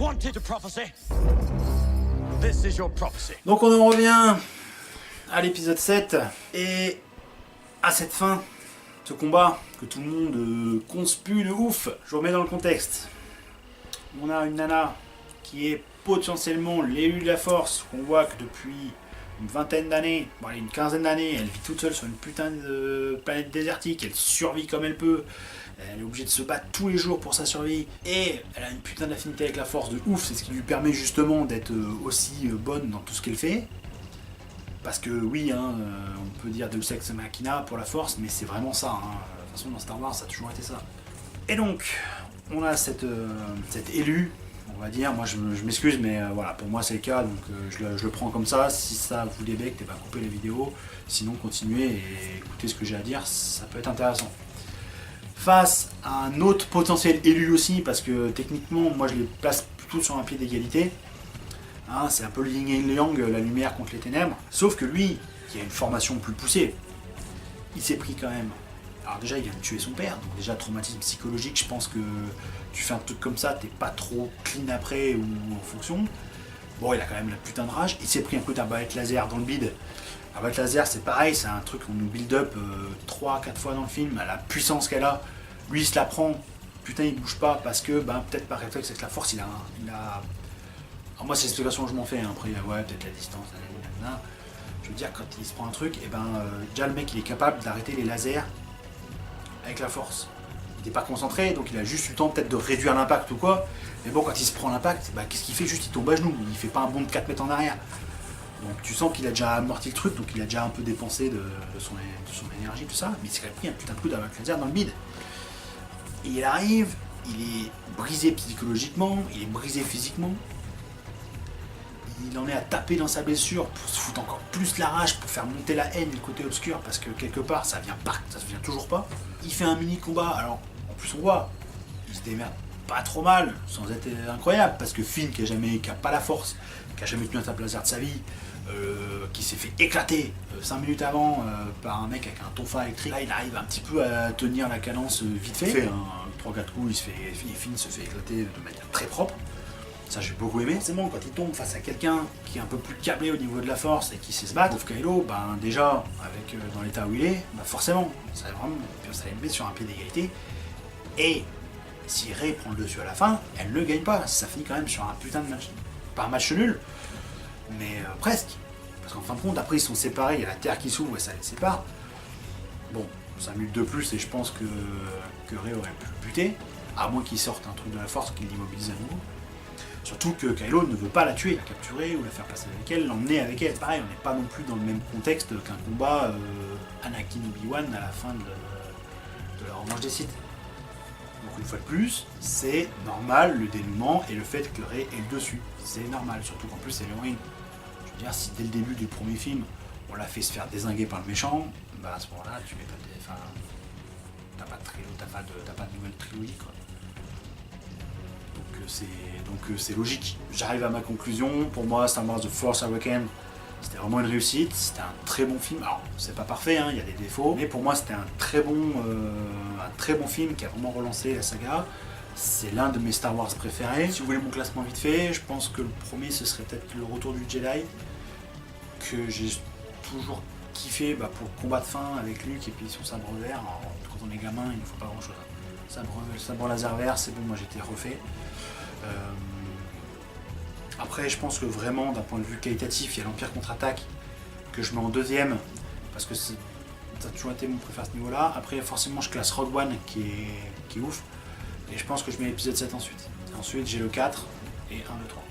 wanted a prophecy. This is your prophecy. Donc on en revient à l'épisode 7 et à cette fin, ce combat que tout le monde conspue de ouf. Je vous remets dans le contexte. On a une nana qui est potentiellement l'élu de la force, qu'on voit que depuis une vingtaine d'années, bon, allez, une quinzaine d'années, elle vit toute seule sur une putain de planète désertique, elle survit comme elle peut, elle est obligée de se battre tous les jours pour sa survie, et elle a une putain d'affinité avec la force de ouf, c'est ce qui lui permet justement d'être aussi bonne dans tout ce qu'elle fait. Parce que oui, hein, on peut dire Deus Ex Machina pour la force, mais c'est vraiment ça. Hein. De toute façon, dans Star Wars, ça a toujours été ça. Et donc, on a cette élue, on va dire. Moi, je m'excuse, mais voilà, pour moi, c'est le cas. Donc, je le prends comme ça. Si ça vous débecte, et ben, coupez la vidéo. Sinon, continuez et écoutez ce que j'ai à dire. Ça peut être intéressant. Face à un autre potentiel élu aussi, parce que techniquement, moi, je les place plutôt sur un pied d'égalité. Hein, c'est un peu le yin et le yang, la lumière contre les ténèbres. Sauf que lui, qui a une formation plus poussée, il s'est pris quand même. Alors déjà, il vient de tuer son père, donc déjà traumatisme psychologique. Je pense que tu fais un truc comme ça, t'es pas trop clean après ou en fonction. Bon, il a quand même la putain de rage. Il s'est pris un coup d'arbalète laser dans le bide. L'arbalète laser, c'est pareil, c'est un truc qu'on nous build up 3-4 fois dans le film, à la puissance qu'elle a. Lui, il se la prend. Putain, il bouge pas parce que, ben, peut-être par réflexe avec la force, il a alors moi, c'est l'explication que je m'en fais. Hein. Après, ouais, peut-être la distance. Je veux dire, quand il se prend un truc, et ben, déjà le mec, il est capable d'arrêter les lasers avec la force. Il n'est pas concentré, donc il a juste eu le temps peut-être de réduire l'impact ou quoi. Mais bon, quand il se prend l'impact, bah, qu'est-ce qu'il fait? Juste, il tombe à genoux. Il fait pas un bond de 4 mètres en arrière. Donc tu sens qu'il a déjà amorti le truc, donc il a déjà un peu dépensé de son énergie, tout ça. Mais il s'est quand même pris un putain de coup d'arbalète laser dans le bide. Et il arrive, il est brisé psychologiquement, il est brisé physiquement. Il en est à taper dans sa blessure pour se foutre encore plus la rage, pour faire monter la haine et le côté obscur, parce que quelque part ça vient toujours pas. Il fait un mini combat, alors en plus on voit, il se démerde pas trop mal, sans être incroyable, parce que Finn qui a pas la force, qui a jamais tenu un tape laser de sa vie, qui s'est fait éclater 5 minutes avant par un mec avec un tonfa électrique, là il arrive un petit peu à tenir la cadence vite fait, 3-4 coups, Finn se fait éclater de manière très propre. Ça j'ai beaucoup aimé. Forcément quand il tombe face à quelqu'un qui est un peu plus câblé au niveau de la force et qui sait se battre, sauf Kylo, ben déjà, avec dans l'état où il est, ben forcément, ça va le mettre sur un pied d'égalité. Et si Rey prend le dessus à la fin, elle ne le gagne pas. Ça finit quand même sur un putain de match. Pas un match nul, mais presque. Parce qu'en fin de compte, après ils sont séparés, il y a la Terre qui s'ouvre et ça les sépare. Bon, 5 minutes de plus et je pense que Rey aurait pu le buter, à moins qu'il sorte un truc de la force qui l'immobilise à nouveau. Surtout que Kylo ne veut pas la tuer, la capturer ou la faire passer avec elle, l'emmener avec elle. Pareil, on n'est pas non plus dans le même contexte qu'un combat Anakin Obi-Wan à la fin de la revanche des Sith. Donc une fois de plus, c'est normal le dénouement et le fait que Rey ait le dessus. C'est normal, surtout qu'en plus c'est l'héroïne. Je veux dire, si dès le début du premier film, on l'a fait se faire dézinguer par le méchant, bah à ce moment-là, tu mets pas de... Enfin, t'as pas de nouvelle trilogie, quoi. Donc c'est logique. J'arrive à ma conclusion. Pour moi, Star Wars The Force Awakens, c'était vraiment une réussite. C'était un très bon film. Alors, c'est pas parfait, hein, il y a des défauts. Mais pour moi, c'était un très bon film qui a vraiment relancé la saga. C'est l'un de mes Star Wars préférés. Si vous voulez mon classement vite fait, je pense que le premier, ce serait peut-être le Retour du Jedi, que j'ai toujours kiffé pour le combat de fin avec Luke et puis son sabre vert. Alors, quand on est gamin, il ne faut pas grand-chose. Sabre laser vert, c'est bon, moi j'étais refait. Après, je pense que vraiment, d'un point de vue qualitatif, il y a l'Empire contre-attaque que je mets en deuxième parce que ça a toujours été mon préféré à ce niveau-là. Après, forcément, je classe Rogue One qui est ouf. Et je pense que je mets l'épisode 7 ensuite. Ensuite, j'ai le 4 et 1, 2, 3.